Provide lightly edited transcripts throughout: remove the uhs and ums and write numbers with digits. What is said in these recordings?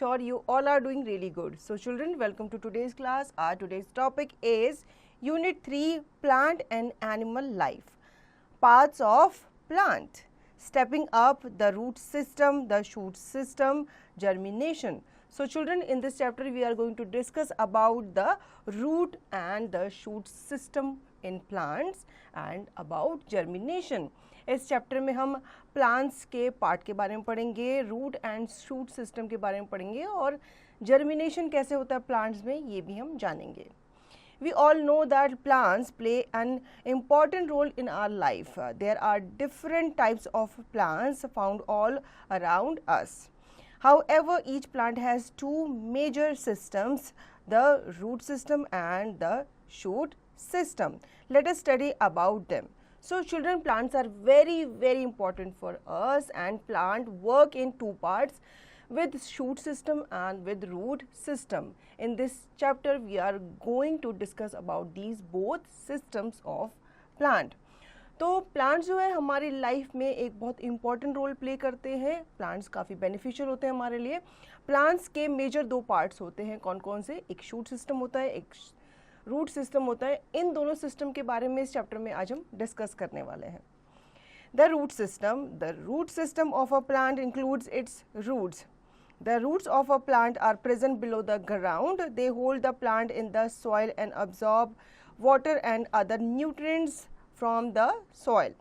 sure you all are doing really good. So children, welcome to today's class. Our today's topic is Unit 3, Plant and Animal Life. Parts of plant. Stepping up, the root system, the shoot system, germination. So children, in this chapter we are going to discuss about the root and the shoot system in plants and about germination. इस chapter में हम plants के part के बारे में पढ़ेंगे, root and shoot system के बारे में पढ़ेंगे और जर्मिनेशन कैसे होता है प्लांट्स में ये भी हम जानेंगे. We all know that plants play an important role in our life. There are different types of plants found all around us. However, each plant has two major systems, the root system and the shoot system. Let us study about them. So children, plants are very important for us, and plant work in two parts, with shoot system and with root system. In this chapter we are going to discuss about these both systems of plant. तो plants जो है हमारी life में एक बहुत important role play करते हैं. Plants काफ़ी बेनिफिशियल होते हैं हमारे लिए. प्लांट्स के मेजर दो पार्ट्स होते हैं. कौन कौन से? एक शूट सिस्टम होता है, एक रूट सिस्टम होता है. इन दोनों सिस्टम के बारे में इस चैप्टर में आज हम डिस्कस करने वाले हैं. The root system of a plant includes its roots. The roots of a plant are present below the ground. They hold the plant in the soil and absorb water and other nutrients from the soil.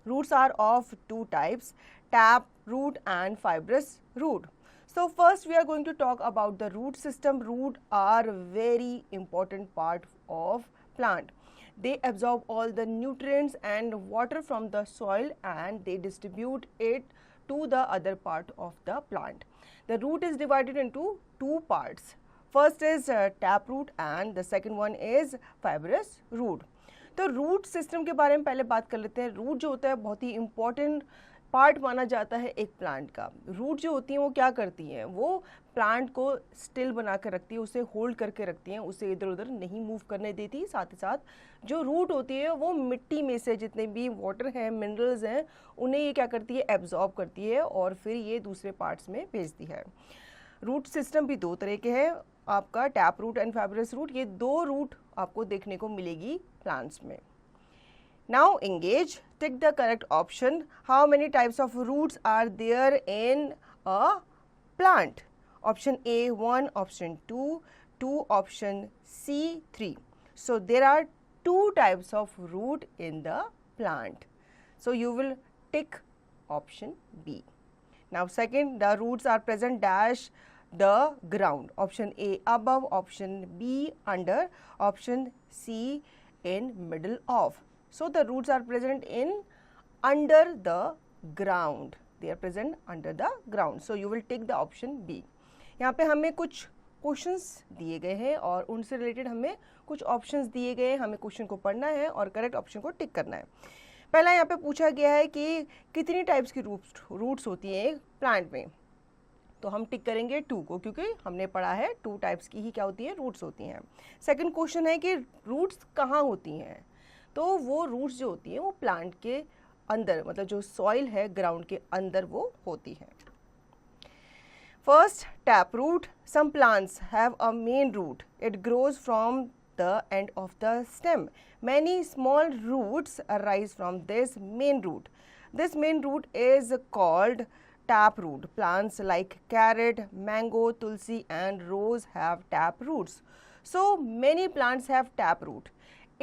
Roots are of two types, tap root and fibrous root. So first we are going to talk about the root system. Root are very important part of plant. They absorb all the nutrients and water from the soil and they distribute it to the other part of the plant. The root is divided into two parts. First is tap root and the second one is fibrous root. तो root system के बारे में पहले बात कर लेते हैं. Root जो होता है बहुत ही इम्पॉर्टेंट पार्ट माना जाता है एक प्लांट का. रूट जो होती हैं वो क्या करती हैं? वो प्लांट को स्टिल बना कर रखती है, उसे होल्ड करके रखती हैं, उसे इधर उधर नहीं मूव करने देती. साथ ही साथ जो रूट होती है वो मिट्टी में से जितने भी वाटर हैं, मिनरल्स हैं, उन्हें ये क्या करती है? एब्जॉर्ब करती है और फिर ये दूसरे पार्ट्स में भेजती है. रूट सिस्टम भी दो तरह के हैं, आपका tap root and fibrous root. ये दो रूट आपको देखने को मिलेगी प्लांट्स में. Now engage, tick the correct option. How many types of roots are there in a plant? Option A 1, option 2, option C 3. So there are two types of root in the plant. So you will tick option B. Now second, the roots are present dash the ground. Option A above, option B under, option C in middle of. So the roots are present in under the ground. They are present under the ground. So you will take the option B. यहाँ पे हमें कुछ questions दिए गए हैं और उनसे related हमें कुछ ऑप्शंस दिए गए हैं. हमें क्वेश्चन को पढ़ना है और करेक्ट ऑप्शन को टिक करना है. पहला यहाँ पे पूछा गया है कि कितनी टाइप्स की रूट्स होती हैं एक प्लांट में. तो हम टिक करेंगे 2 को, क्योंकि हमने पढ़ा है 2 टाइप्स की ही क्या होती है? रूट्स होती हैं. सेकंड क्वेश्चन है कि रूट्स कहाँ होती हैं. तो वो रूट्स जो होती हैं वो प्लांट के अंदर, मतलब जो सॉइल है ग्राउंड के अंदर वो होती हैं. First, tap root. Some plants have a main root. It grows from the end of the stem. Many small roots arise from this main root. This main root is called tap root. Plants like carrot, mango, tulsi and rose have tap roots. So many plants have tap root.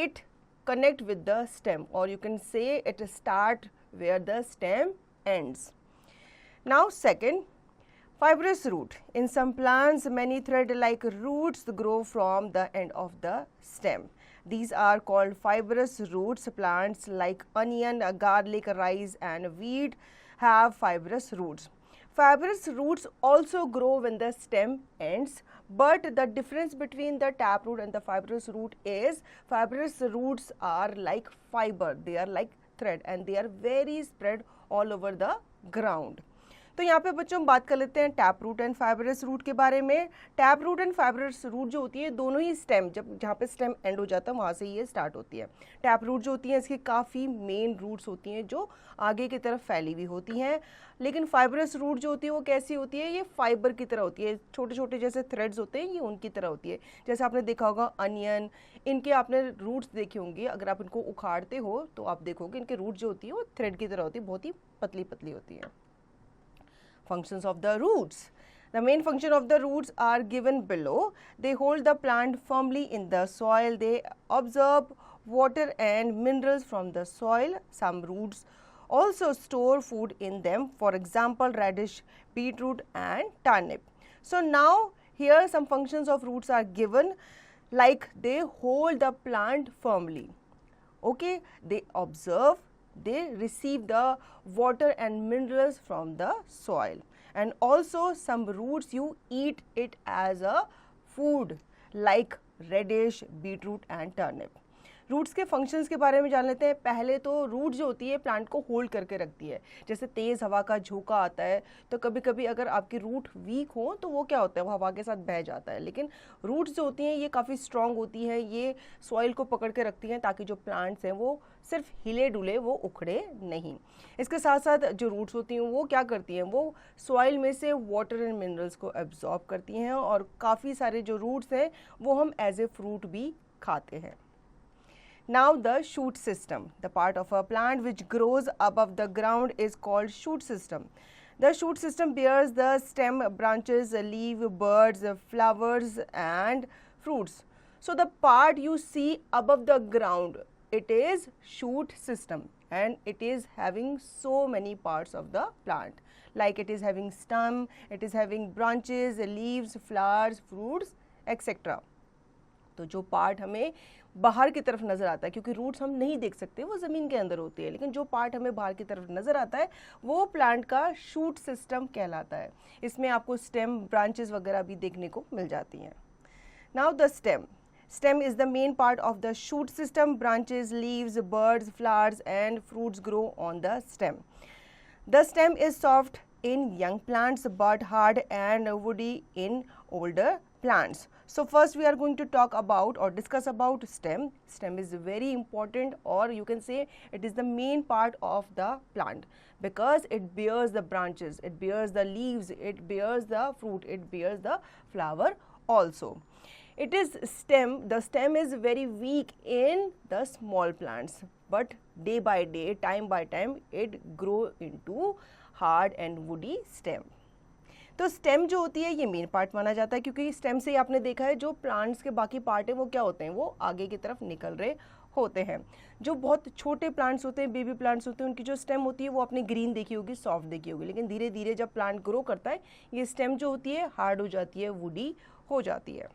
It connect with the stem, or you can say it start where the stem ends. Now second, fibrous root. In some plants many thread like roots grow from the end of the stem. These are called fibrous roots. Plants like onion, garlic, rice and wheat have fibrous roots. Fibrous roots also grow when the stem ends, but the difference between the tap root and the fibrous root is fibrous roots are like fiber, they are like thread and they are very spread all over the ground. तो यहाँ पे बच्चों हम बात कर लेते हैं tap root and fibrous root के बारे में। Tap root and fibrous root जो होती है दोनों ही स्टेम, जब जहाँ पे स्टेम एंड हो जाता है वहाँ से ये स्टार्ट होती है। टैप रूट जो होती है इसकी काफ़ी मेन रूट्स होती हैं जो आगे की तरफ फैली हुई होती हैं, लेकिन फाइबरस रूट जो होती है वो कैसी होती है, ये फाइबर की तरह होती है, छोटे छोटे जैसे थ्रेड्स होते हैं ये उनकी तरह होती है। जैसे आपने देखा होगा अनियन, इनके आपने रूट्स देखे होंगे, अगर आप इनको उखाड़ते हो तो आप देखोगे इनके रूट जो होती है वो थ्रेड की तरह होती है, बहुत ही पतली पतली होती है। Functions of the roots. The main function of the roots are given below. They hold the plant firmly in the soil. They absorb water and minerals from the soil. Some roots also store food in them. For example, radish, beetroot and turnip. So now here some functions of roots are given, like they hold the plant firmly. Okay, they observe, they receive the water and minerals from the soil, and also some roots you eat it as a food like radish, beetroot and turnip. Roots के functions के बारे में जान लेते हैं। पहले तो root जो होती है प्लांट को होल्ड करके रखती है। जैसे तेज़ हवा का झोंका आता है तो कभी कभी अगर आपकी रूट वीक हो तो वो क्या होता है, वो हवा के साथ बह जाता है, लेकिन रूट्स जो होती हैं ये काफ़ी स्ट्रांग होती हैं, ये सॉइल को पकड़ के रखती हैं ताकि जो प्लांट्स हैं वो सिर्फ हिले डुले, वो उखड़े नहीं। इसके साथ साथ जो रूट्स होती हैं वो क्या करती हैं, वो सॉइल में से वाटर एंड मिनरल्स को एब्जॉर्ब करती हैं, और काफ़ी सारे जो रूट्स हैं वो हम एज ए फ्रूट भी खाते हैं। Now the shoot system, the part of a plant which grows above the ground is called shoot system. The shoot system bears the stem, branches, leaf, buds, flowers and fruits. So the part you see above the ground, it is shoot system, and it is having so many parts of the plant, like it is having stem, it is having branches, leaves, flowers, fruits, etc. तो जो part हमें बाहर की तरफ नज़र आता है, क्योंकि रूट्स हम नहीं देख सकते, वो ज़मीन के अंदर होती है, लेकिन जो पार्ट हमें बाहर की तरफ नज़र आता है वो प्लांट का शूट सिस्टम कहलाता है। इसमें आपको स्टेम, ब्रांचेस वगैरह भी देखने को मिल जाती हैं। Now the stem. Stem is the main part of the shoot system. Branches, leaves, buds, flowers and fruits grow on the stem. The stem is soft in young plants but hard and woody in older plants. So first we are going to talk about or discuss about stem. Stem is very important, or you can say it is the main part of the plant because it bears the branches, it bears the leaves, it bears the fruit, it bears the flower also. It is stem, the stem is very weak in the small plants, but day by day, time by time, it grow into hard and woody stem. तो stem जो होती है ये main part माना जाता है, क्योंकि stem से ही आपने देखा है जो प्लांट्स के बाकी पार्ट है वो क्या होते हैं, वो आगे की तरफ निकल रहे होते हैं। जो बहुत छोटे प्लांट्स होते हैं, बेबी प्लांट्स होते हैं, उनकी जो स्टेम होती है वो आपने ग्रीन देखी होगी, सॉफ्ट देखी होगी, लेकिन धीरे धीरे जब प्लांट ग्रो करता है ये स्टेम जो होती है हार्ड हो जाती है, वुडी हो जाती है।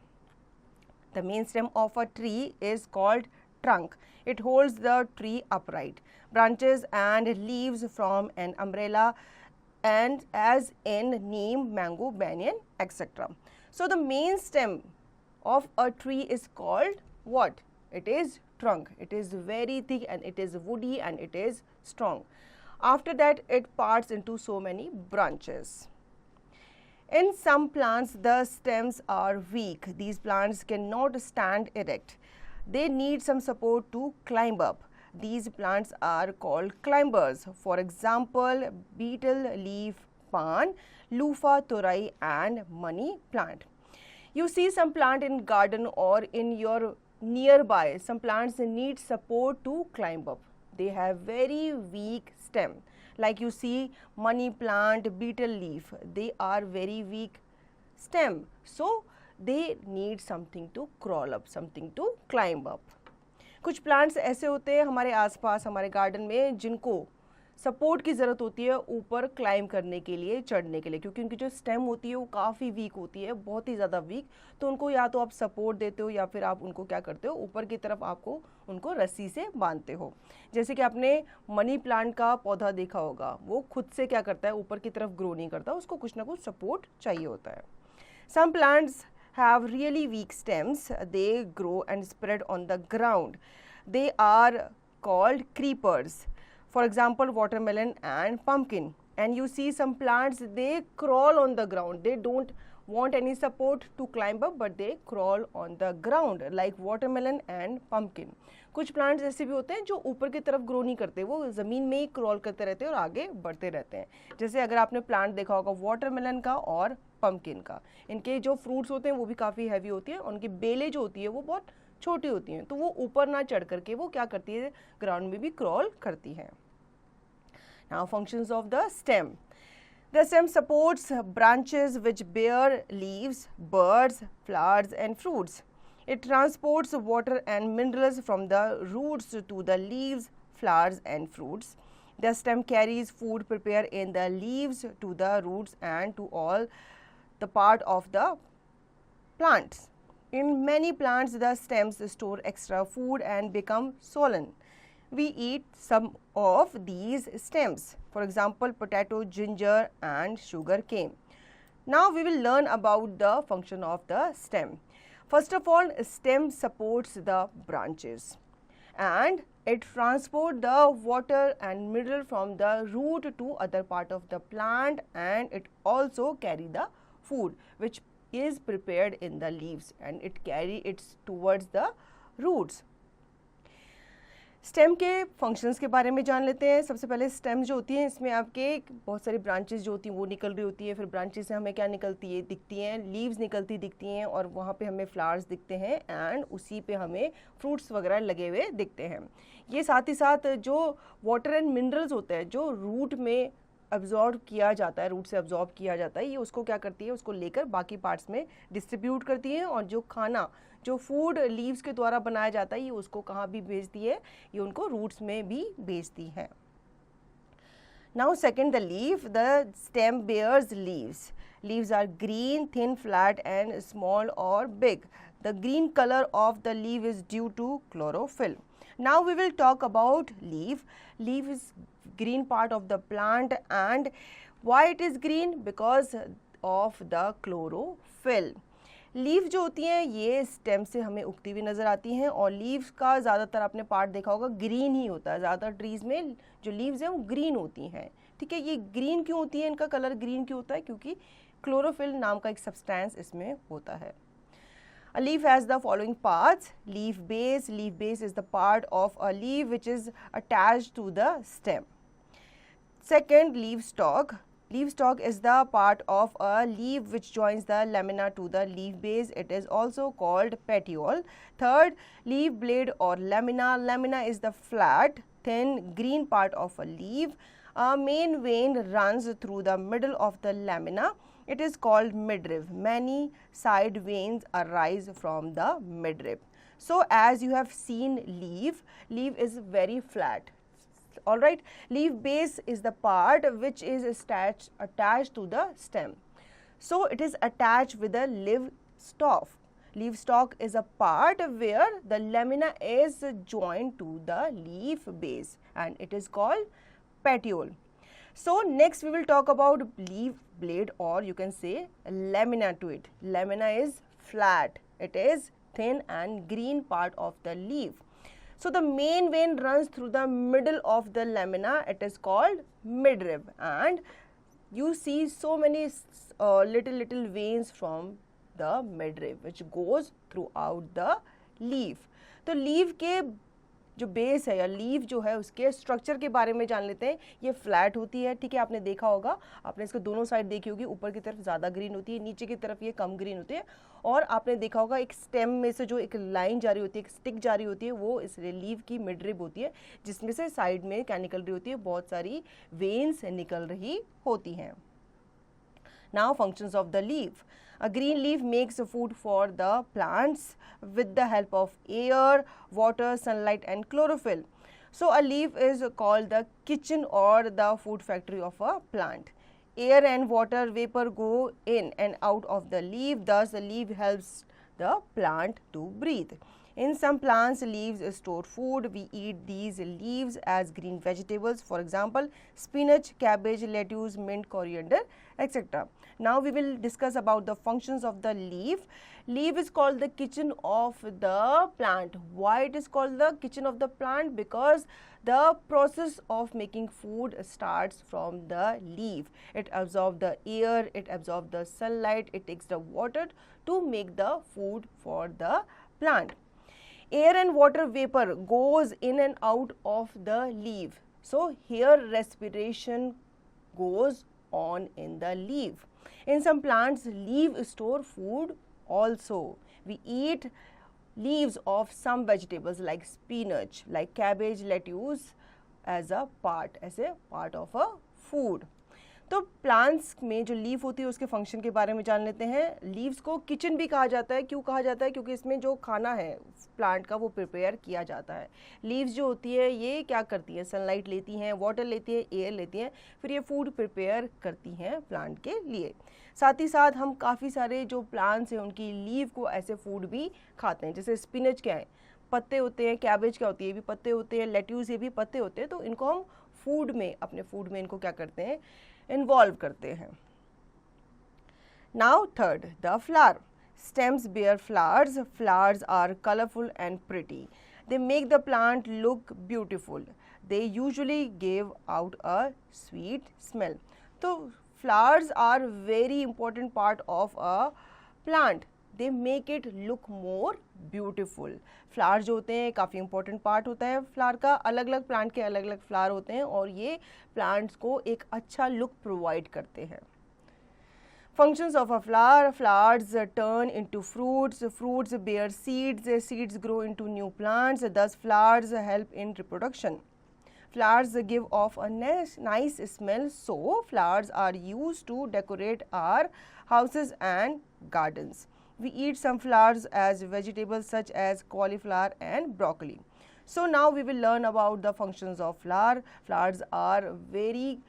The main stem of a tree is called trunk. It holds the tree upright. Branches and leaves from an umbrella, and as in neem, mango, banyan, etc. So the main stem of a tree is called what? It is trunk. It is very thick and it is woody and it is strong. After that it parts into so many branches. In some plants the stems are weak. These plants cannot stand erect. They need some support to climb up. These plants are called climbers. For example, beetle leaf pan, loofah, turai and money plant. You see some plant in garden or in your nearby. Some plants need support to climb up. They have very weak stem. Like you see money plant, beetle leaf. They are very weak stem. So they need something to crawl up, something to climb up. कुछ plants ऐसे होते हैं हमारे आसपास, हमारे garden में, जिनको support की ज़रूरत होती है ऊपर क्लाइम करने के लिए, चढ़ने के लिए, क्योंकि उनकी जो स्टेम होती है वो काफ़ी वीक होती है, बहुत ही ज़्यादा वीक। तो उनको या तो आप सपोर्ट देते हो या फिर आप उनको क्या करते हो, ऊपर की तरफ आपको उनको रस्सी से बांधते हो। जैसे कि आपने मनी प्लांट का पौधा देखा होगा, वो खुद से क्या करता है, ऊपर की तरफ ग्रो नहीं करता, उसको कुछ ना कुछ सपोर्ट चाहिए होता है। Some plants have really weak stems. They grow and spread on the ground. They are called creepers. For example, watermelon and pumpkin. and you see some plants, they crawl on the ground. They don't want any support to climb up, but they crawl on the ground like watermelon and pumpkin. कुछ plants ऐसे भी होते हैं जो ऊपर की तरफ grow नहीं करते, वो ज़मीन में ही क्रॉल करते रहते हैं और आगे बढ़ते रहते हैं. जैसे अगर आपने प्लांट देखा होगा वाटरमेलन का और पम्पकिन का, इनके जो फ्रूट्स होते हैं वो भी काफ़ी हैवी होती हैं, उनकी बेलें जो होती है वो बहुत छोटी होती हैं, तो वो ऊपर ना चढ़ करके वो क्या करती है, ग्राउंड में भी क्रॉल करती हैं. Now functions of the stem. The stem supports branches which bear leaves, buds, flowers and fruits. It transports water and minerals from the roots to the leaves, flowers and fruits. The stem carries food prepared in the leaves to the roots and to all the part of the plants. In many plants, the stems store extra food and become swollen. We eat some of these stems, for example potato, ginger and sugar cane. Now we will learn about the function of the stem. First of all, stem supports the branches and it transports the water and mineral from the root to other part of the plant, and it also carry the food which is prepared in the leaves and it carry it towards the roots. Stem के functions के बारे में जान लेते हैं. सबसे पहले stem जो होती है इसमें आपके बहुत सारी ब्रांचेस जो होती हैं वो निकल रही होती है. फिर ब्रांचेस से हमें क्या निकलती है दिखती हैं, लीव्स निकलती दिखती हैं और वहाँ पे हमें फ्लावर्स दिखते हैं एंड उसी पे हमें फ्रूट्स वगैरह लगे हुए दिखते हैं. ये साथ ही साथ जो वाटर एंड मिनरल्स होते हैं जो रूट में अब्जॉर्ब किया जाता है, रूट से अब्जॉर्ब किया जाता है, ये उसको क्या करती है, उसको लेकर बाकी पार्ट्स में डिस्ट्रीब्यूट करती है और जो खाना जो फूड लीव्स के द्वारा बनाया जाता है ये उसको कहाँ भी भेजती है, ये उनको रूट्स में भी भेजती है. Now second, the leaf. The stem bears leaves. Leaves are green, thin, flat and small or big. The green color of the leaf is due to chlorophyll. Now we will talk about leaf. Leaf is green part of the plant, and why it is green? Because of the chlorophyll. Leaf जो होती हैं ये stem से हमें उगती हुई नज़र आती हैं और लीव्स का ज़्यादातर आपने पार्ट देखा होगा ग्रीन ही होता है. ज़्यादातर ट्रीज़ में जो लीव्स हैं वो ग्रीन होती हैं. ठीक है, ये ग्रीन क्यों होती है, इनका कलर ग्रीन क्यों होता है? क्योंकि क्लोरोफिल नाम का एक सब्सटेंस इसमें होता है. A leaf has the following parts: leaf base. Leaf base is the part of a leaf which is attached to the stem. Second, leaf stalk. Leaf stalk is the part of a leaf which joins the lamina to the leaf base. It is also called petiole. Third, leaf blade or lamina. Lamina is the flat, thin, green part of a leaf. A main vein runs through the middle of the lamina. It is called midrib. Many side veins arise from the midrib. So, as you have seen leaf is very flat. Alright, leaf base is the part which is attached to the stem. So, it is attached with the leaf stalk. Leaf stalk is a part where the lamina is joined to the leaf base and it is called petiole. So, next we will talk about leaf blade, or you can say lamina to it. Lamina is flat, it is thin and green part of the leaf. So, the main vein runs through the middle of the lamina. It is called midrib, and you see so many little veins from the midrib which goes throughout the leaf. तो leaf के जो base है या leaf जो है उसके structure के बारे में जान लेते हैं. ये फ्लैट होती है. ठीक है, आपने देखा होगा, आपने इसके दोनों साइड देखी होगी, ऊपर की तरफ ज़्यादा ग्रीन होती है, नीचे की तरफ ये कम ग्रीन होती है. और आपने देखा होगा एक स्टेम में से जो एक लाइन जा रही होती है, एक स्टिक जा रही होती है, वो इस लीफ की मिडरिब होती है जिसमें से साइड में क्या निकल रही होती है, बहुत सारी वेन्स निकल रही होती हैं. Now functions of the leaf. A green leaf makes food for the plants with the help of air, water, sunlight and chlorophyll. So, a leaf is called the kitchen or the food factory of a plant. Air and water vapor go in and out of the leaf, thus the leaf helps the plant to breathe. In some plants, leaves store food. We eat these leaves as green vegetables, for example, spinach, cabbage, lettuce, mint, coriander, etc. Now we will discuss about the functions of the leaf. Leaf is called the kitchen of the plant. Why it is called the kitchen of the plant? Because the process of making food starts from the leaf. It absorbs the air, it absorbs the sunlight, it takes the water to make the food for the plant. Air and water vapor goes in and out of the leaf. So here respiration goes on in the leaf. In some plants, leaf store food also. We eat leaves of some vegetables like spinach, like cabbage, lettuce as a part of a food. तो plants में जो leaf होती है उसके function के बारे में जान लेते हैं. लीव्स को किचन भी कहा जाता है. क्यों कहा जाता है? क्योंकि इसमें जो खाना है प्लांट का वो प्रिपेयर किया जाता है. लीव्स जो होती है ये क्या करती हैं? सनलाइट लेती हैं, वाटर लेती हैं, एयर लेती हैं, फिर ये फूड प्रिपेयर करती हैं प्लांट के लिए. साथ ही साथ हम काफ़ी सारे जो प्लांट्स हैं उनकी लीव को ऐसे फूड भी खाते हैं. जैसे स्पिनच क्या है? पत्ते होते हैं. कैबेज क्या होती है? ये भी पत्ते होते हैं. लेट्यूस ये भी पत्ते होते हैं. तो इनको हम फूड में, अपने फूड में इनको क्या करते हैं? इन्वॉल्व करते हैं. Now third, the flower. Stems bear flowers. Flowers are colorful and pretty. They make the plant look beautiful. They usually give out a sweet smell. So flowers are very important part of a plant. They make it look more beautiful. Flower जो होते हैं काफ़ी important part होता है flower का. अलग अलग plant के अलग अलग फ्लावर होते हैं और ये प्लांट्स को एक अच्छा लुक प्रोवाइड करते हैं. Functions of a flower. Flowers turn into fruits. Fruits bear seeds. Seeds grow into new plants. Thus flowers help in reproduction. Flowers give off a nice smell, so flowers are used to decorate our houses and gardens. We eat some flowers as vegetables such as cauliflower and broccoli. So now we will learn about the functions of flower. Flowers are very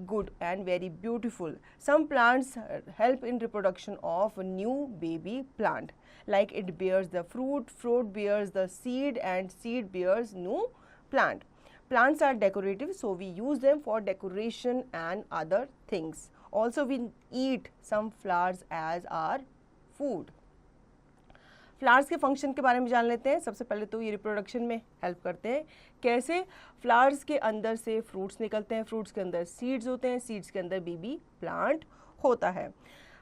good and very beautiful. Some plants help in reproduction of a new baby plant. Like it bears the fruit, fruit bears the seed, and seed bears new plant. Plants are decorative, so we use them for decoration and other things. Also we eat some flowers as our food. Flowers के function के बारे में जान लेते हैं. सबसे पहले तो ये रिप्रोडक्शन में हेल्प करते हैं. कैसे? फ्लावर्स के अंदर से फ्रूट्स निकलते हैं, फ्रूट्स के अंदर सीड्स होते हैं, सीड्स के अंदर बेबी प्लांट होता है.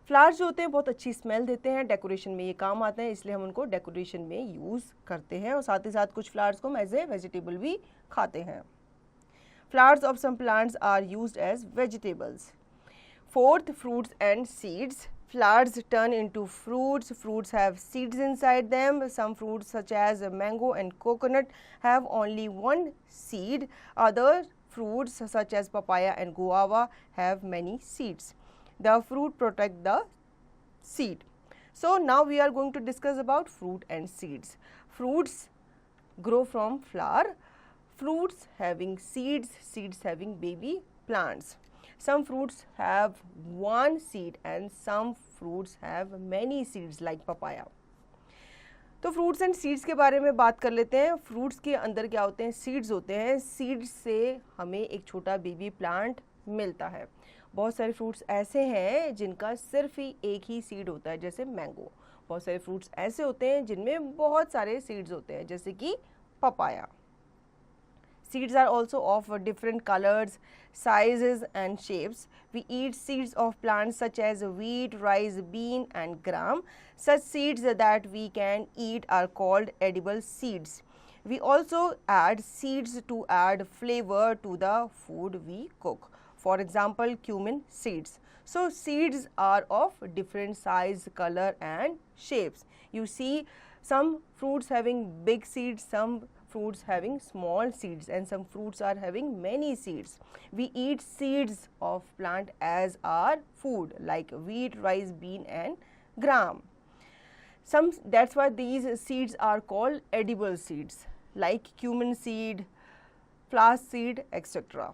फ्लावर्स जो होते हैं बहुत अच्छी स्मेल देते हैं, डेकोरेशन में ये काम आते हैं, इसलिए हम उनको डेकोरेशन में यूज़ करते हैं. और साथ ही साथ कुछ फ्लावर्स को हम एज ए वेजिटेबल भी खाते हैं. Flowers of some plants are used as vegetables. Fourth, fruits and seeds. Flowers turn into fruits. Fruits have seeds inside them. Some fruits such as mango and coconut have only one seed. Other fruits such as papaya and guava have many seeds. The fruit protect the seed. So now we are going to discuss about fruit and seeds. Fruits grow from flower. Fruits having seeds, seeds having baby plants. Some fruits have one seed and some fruits have many seeds like papaya. तो fruits and seeds के बारे में बात कर लेते हैं. Fruits के अंदर क्या होते हैं? सीड्स होते हैं. सीड्स से हमें एक छोटा बेबी प्लांट मिलता है. बहुत सारे फ्रूट्स ऐसे हैं जिनका सिर्फ ही एक ही सीड होता है, जैसे मैंगो. बहुत सारे फ्रूट्स ऐसे होते हैं जिनमें बहुत सारे सीड्स होते हैं, जैसे कि papaya. Seeds are also of different colors, sizes and shapes. We eat seeds of plants such as wheat, rice, bean and gram. Such seeds that we can eat are called edible seeds. We also add seeds to add flavor to the food we cook. For example, cumin seeds. So seeds are of different size, color and shapes. You see some fruits having big seeds, some fruits having small seeds, and some fruits are having many seeds. We eat seeds of plant as our food like wheat, rice, bean and gram. That's why these seeds are called edible seeds like cumin seed, flax seed, etc.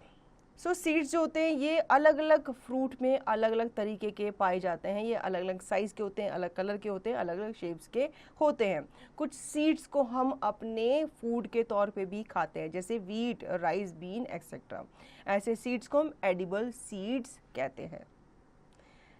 So seeds जो होते हैं ये अलग अलग fruit में अलग अलग तरीके के पाए जाते हैं. ये अलग अलग साइज़ के होते हैं, अलग कलर के होते हैं, अलग अलग शेप्स के होते हैं. कुछ सीड्स को हम अपने फूड के तौर पे भी खाते हैं, जैसे वीट, राइस, बीन एक्सेट्रा. ऐसे सीड्स को हम एडिबल सीड्स कहते हैं.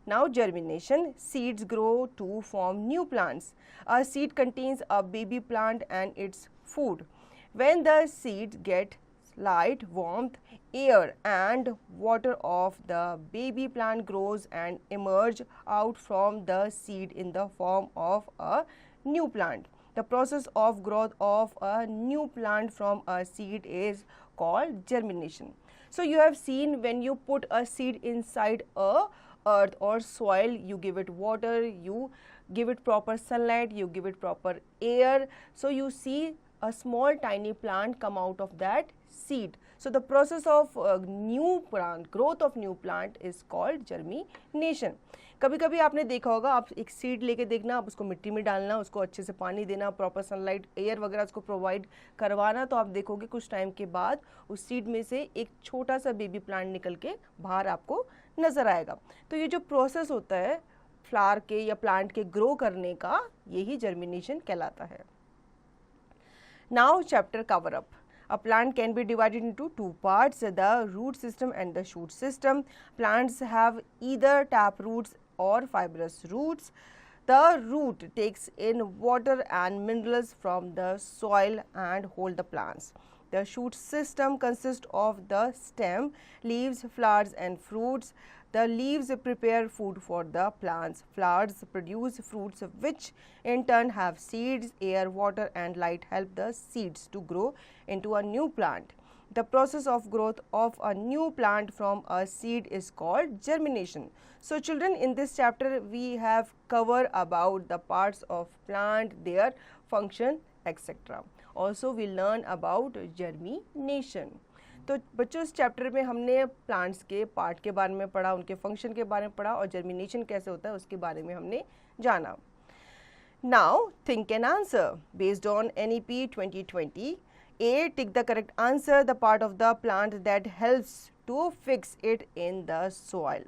Now germination, seeds grow to form new plants. A seed contains a baby plant and its food. When the seeds get light, warmth, air and water of the baby plant grows and emerge out from the seed in the form of a new plant. The process of growth of a new plant from a seed is called germination. So you have seen when you put a seed inside a earth or soil, you give it water, you give it proper sunlight, you give it proper air. So you see a small tiny plant come out of that seed. So the process of new plant, growth of new plant is called germination. कभी कभी आपने देखा होगा, आप एक seed लेके देखना, आप उसको मिट्टी में डालना, उसको अच्छे से पानी देना, प्रॉपर सनलाइट एयर वगैरह उसको प्रोवाइड करवाना, तो आप देखोगे कुछ टाइम के बाद उस सीड में से एक छोटा सा बेबी प्लांट निकल के बाहर आपको नज़र आएगा. तो ये जो प्रोसेस होता है फ्लावर के या प्लांट के ग्रो करने का, यही जर्मिनेशन कहलाता है. Now chapter cover up. A plant can be divided into two parts, the root system and the shoot system. Plants have either tap roots or fibrous roots. The root takes in water and minerals from the soil and hold the plants. The shoot system consists of the stem, leaves, flowers and fruits. The leaves prepare food for the plants. Flowers produce fruits which in turn have seeds. Air, water and light help the seeds to grow into a new plant. The process of growth of a new plant from a seed is called germination. So children, in this chapter we have covered about the parts of plant, their function, etc. Also we learn about germination. तो बच्चों इस chapter में हमने plants के part के बारे में पढ़ा, उनके फंक्शन के बारे में पढ़ा और जर्मिनेशन कैसे होता है उसके बारे में हमने जाना. Now think and answer based on NEP 2020. A. Tick the correct answer. The part of the plant that helps to fix it in the soil.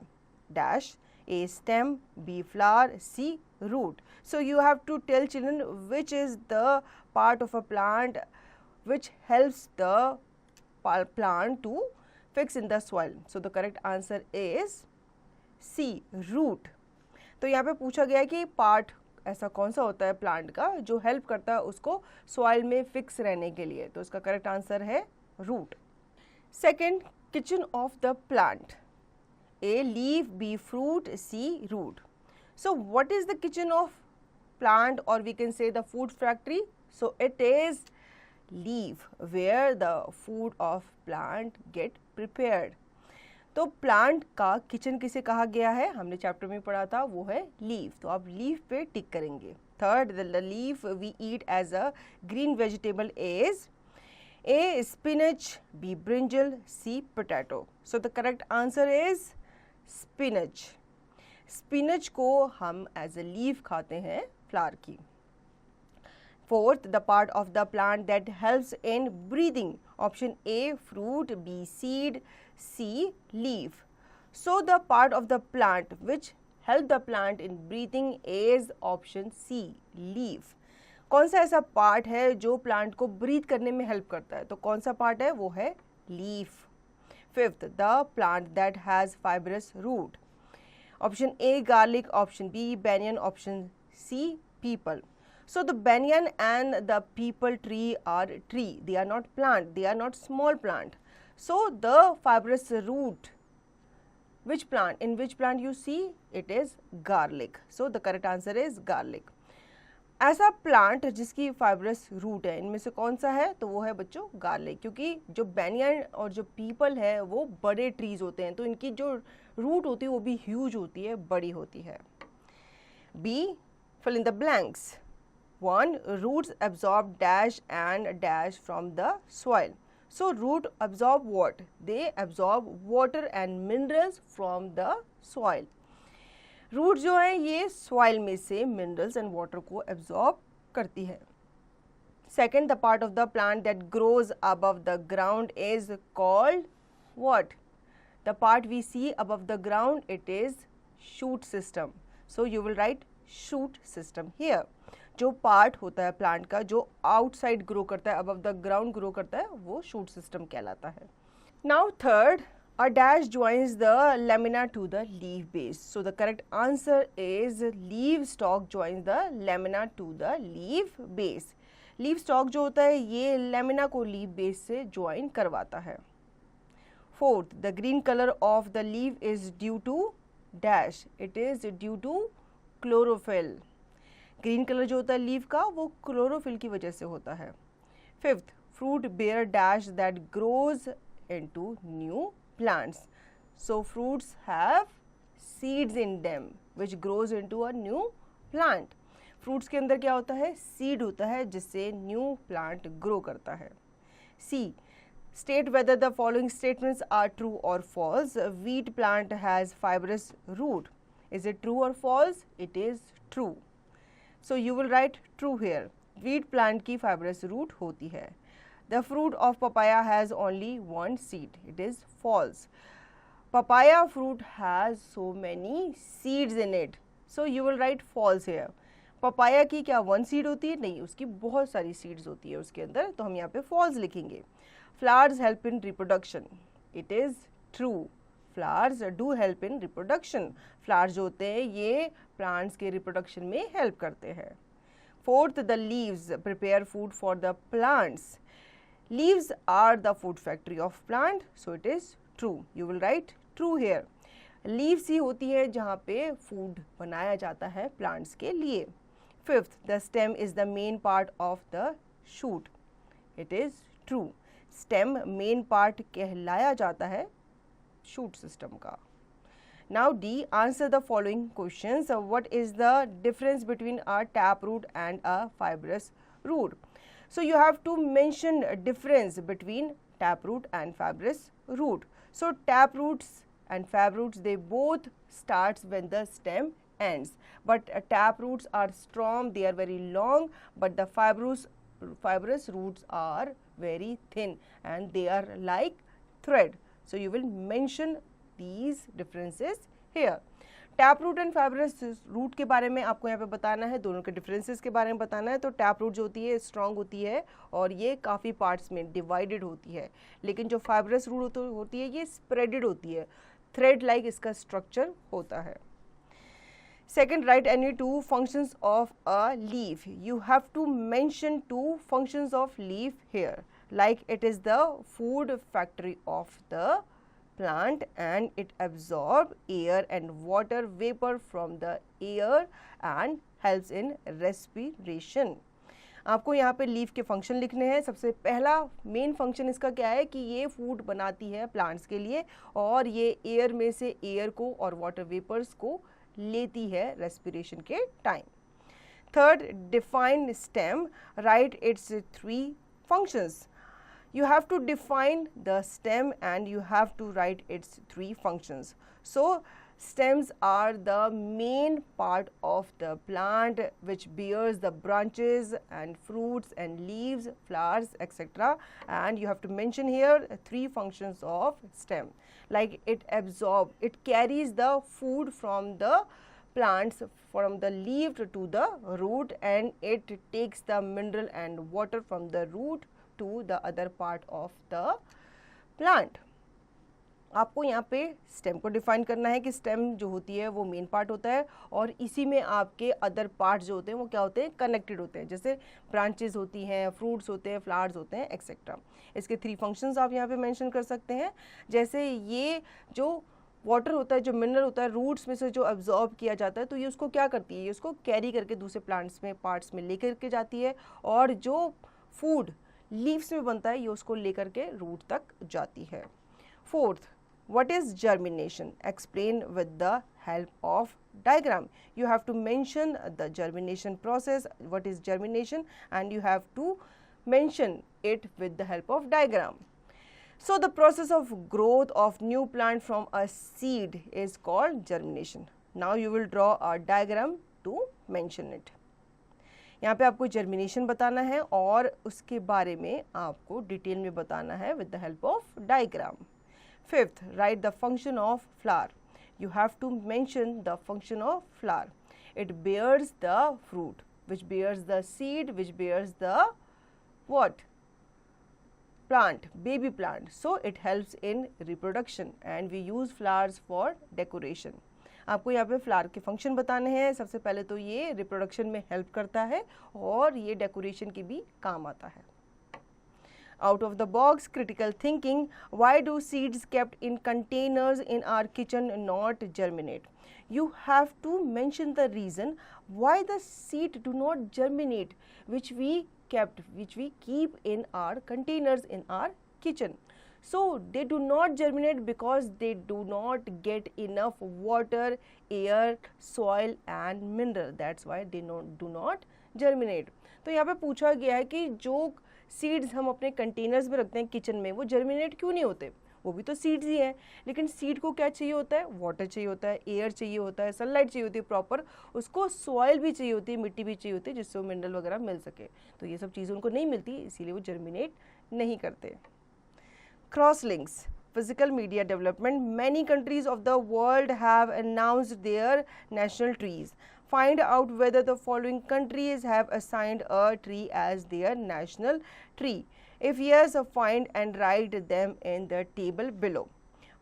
Dash. A. Stem. B. Flower. C. Root. So you have to tell children which is the part of a plant which helps the plant to fix in the soil. So the correct answer is C. Root. तो यहाँ पे पूछा गया है कि part ऐसा कौन सा होता है प्लांट का जो हेल्प करता है उसको सॉइल में फिक्स रहने के लिए, तो इसका करेक्ट आंसर है root. Second, kitchen of the plant. A. Leaf. B. Fruit. C. Root. So what is the kitchen of plant, or we can say the food factory? So it is leaf where the food of plant get prepared. तो plant का kitchen किसे कहा गया है, हमने chapter में पढ़ा था, वो है लीफ. तो आप लीफ पे टिक करेंगे. Third, the leaf we eat as a green vegetable is A. Spinach. B. Brinjal. C. Potato. So the correct answer is spinach. Spinach को हम एज अ लीफ खाते हैं फ्लावर की. Fourth, the part of the plant that helps in breathing. Option A, fruit. B, seed. C, leaf. So the part of the plant which help the plant in breathing is option C, leaf. कौन सा ऐसा part है जो plant को breathe करने में help करता है, तो कौन सा पार्ट है, वो है leaf. Fifth, the plant that has fibrous root. Option A, garlic. Option B, banyan. Option C, peepal. So the banyan and the peepal tree are tree. They are not plant. They are not small plant. So the fibrous root, which plant? In which plant you see? It is garlic. So the correct answer is garlic. ऐसा plant जिसकी fibrous root है, इनमें से कौन सा है, तो वो है बच्चों गार्लिक. क्योंकि जो बैनियन और जो पीपल है वो बड़े ट्रीज होते हैं, तो इनकी जो रूट होती है वो भी ह्यूज होती है, बड़ी होती है. B, fill in the blanks. 1. Roots absorb dash and dash from the soil. So root absorb what? They absorb water and minerals from the soil. Root जो है ये सॉइल में से मिनरल्स एंड वाटर को एब्जॉर्ब करती है. Second, the part of the plant that grows above the ground is called what? The part we see above the ground, it is shoot system. So you will write shoot system here. जो part होता है plant का जो outside grow करता है, above the ground grow करता है, वो शूट सिस्टम कहलाता है. Now third, A dash joins the lamina to the leaf base. So the correct answer is leaf stalk joins the lamina to the leaf base. Leaf stock जो होता है ये lamina को लीफ बेस से join करवाता है. Fourth, the green colour of the leaf is due to dash. It is due to chlorophyll. Green colour जो होता है लीफ का वो क्लोरोफिल की वजह से होता है. Fifth, fruit bear dash that grows into new plants. So fruits have seeds in them which grows into a new plant. Fruits के अंदर क्या होता है? Seed होता है जिससे new plant grow करता है. C. State whether the following statements are true or false. Wheat plant has fibrous root. Is it true or false? It is true. So you will write true here. Wheat plant की fibrous root होती है. The fruit of papaya has only one seed. It is false. Papaya fruit has so many seeds in it. So you will write false here. Papaya की क्या one seed होती है? नहीं, उसकी बहुत सारी seeds होती है उसके अंदर, तो हम यहाँ पे false लिखेंगे. Flowers help in reproduction. It is true. Flowers do help in reproduction. Flowers जो होते हैं ये plants के reproduction में help करते हैं. Fourth, the leaves prepare food for the plants. Leaves are the food factory of plant, so it is true. You will write true here. Leaves ही होती है जहाँ पे food बनाया जाता है plants के लिए. Fifth, the stem is the main part of the shoot. It is true. Stem main part कहलाया जाता है shoot system का. Now D, answer the following questions. What is the difference between a taproot and a fibrous root? So you have to mention a difference between taproot and fibrous root. So taproots and fibrous they both starts when the stem ends, but taproots are strong, they are very long, but the fibrous roots are very thin and they are like thread. So you will mention these differences here. Tap root and fibrous root के बारे में आपको यहाँ पे बताना है, दोनों के डिफरेंसेस के बारे में बताना है. तो टैप रूट जो होती है स्ट्रॉन्ग होती है और ये काफ़ी पार्ट्स में डिवाइडेड होती है, लेकिन जो फाइब्रस रूट होती है ये स्प्रेडेड होती है, थ्रेड लाइक इसका स्ट्रक्चर होता है. Second, write any two functions of a leaf. You have to mention two functions of leaf here, like it is the food factory of the plant and it absorbs air and water vapor from the air and helps in respiration. आपको यहाँ पे leaf के function लिखने हैं. सबसे पहला main function इसका क्या है कि ये फूड बनाती है प्लांट्स के लिए और ये एयर में से एयर को और वाटर वेपर्स को लेती है रेस्पिरेशन के time. Third, define stem. Right it's three functions. You have to define the stem and you have to write its three functions. So stems are the main part of the plant which bears the branches and fruits and leaves, flowers, etc. And you have to mention here three functions of stem. Like it absorbs, it carries the food from the plants from the leaf to the root and it takes the mineral and water from the root to the other part of the plant. आपको यहाँ पे stem को define करना है कि stem जो होती है वो मेन पार्ट होता है और इसी में आपके अदर पार्ट जो होते हैं वो क्या होते हैं, कनेक्टेड होते हैं. जैसे ब्रांचेस होती हैं, फ्रूट्स होते हैं, फ्लावर्स होते हैं, एक्सेट्रा. इसके थ्री फंक्शंस आप यहाँ पे मेंशन कर सकते हैं. जैसे ये जो वाटर होता है, जो मिनरल होता है, रूट्स में से जो एब्जॉर्ब किया जाता है, तो ये उसको क्या करती है, ये उसको कैरी करके दूसरे प्लांट्स में पार्ट्स में लेकर के जाती है और जो फूड लीव्स में बनता है ये उसको लेकर के रूट तक जाती है. Fourth, what is germination. Explain with the help of diagram. You have to mention the germination process. What is germination and you have to mention it with the help of diagram. So the process of growth of new plant from a seed is called germination. Now you will draw a diagram to mention it. यहाँ पे आपको germination बताना है और उसके बारे में आपको डिटेल में बताना है with the help of diagram. Fifth, write the function of flower. You have to mention the function of flower. It bears the fruit, which bears the seed, which bears the what? plant, baby plant, so it helps in reproduction and we use flowers for decoration. आपको यहाँ पे flower के function बताने हैं. सबसे पहले तो ये रिप्रोडक्शन में हेल्प करता है और ये डेकोरेशन की भी काम आता है. Out of the box critical thinking, why do seeds kept in containers in our kitchen not germinate? You have to mention the reason why the seed do not germinate which we keep in our containers in our kitchen. So they do not germinate because they do not get enough water, air, soil and mineral. That's why they do not germinate. तो यहाँ पे पूछा गया है कि जो seeds हम अपने कंटेनर्स में रखते हैं किचन में, वो जर्मिनेट क्यों नहीं होते? वो भी तो सीड्स ही हैं, लेकिन सीड को क्या चाहिए होता है? वाटर चाहिए होता है, एयर चाहिए होता है, सनलाइट चाहिए होती है प्रॉपर, उसको सॉइल भी चाहिए होती है, मिट्टी भी चाहिए होती है जिससे वो मिनरल वगैरह मिल सके. तो ये सब चीज़ें उनको नहीं मिलती, इसीलिए वो जर्मिनेट नहीं करते. Crosslinks, physical media development. Many countries of the world have announced their national trees. Find out whether the following countries have assigned a tree as their national tree. If yes, find and write them in the table below.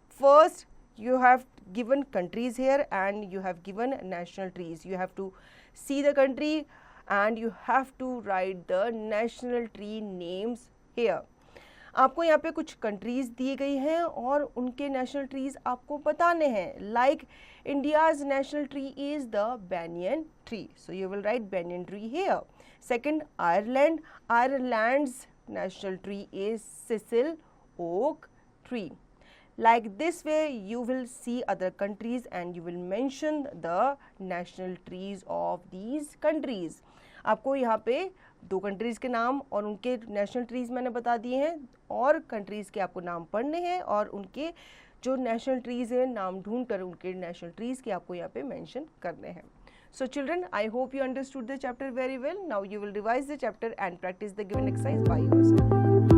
First, you have given countries here and you have given national trees. You have to see the country and you have to write the national tree names here. आपको यहाँ पे कुछ countries दी गई हैं और उनके national trees आपको बताने हैं. Like India's national tree is the banyan tree, so you will write banyan tree here. Second, Ireland, Ireland's national tree is sisal oak tree. Like this way you will see other countries and you will mention the national trees of these countries. आपको यहाँ पे दो countries के नाम और उनके national trees मैंने बता दिए हैं और कंट्रीज़ के आपको नाम पढ़ने हैं और उनके जो नेशनल ट्रीज़ हैं नाम ढूंढ कर उनके नेशनल ट्रीज़ के आपको यहाँ पे मेंशन करने हैं. So children, I hope you understood the chapter very well. Now you will revise the chapter and practice the given exercise by yourself.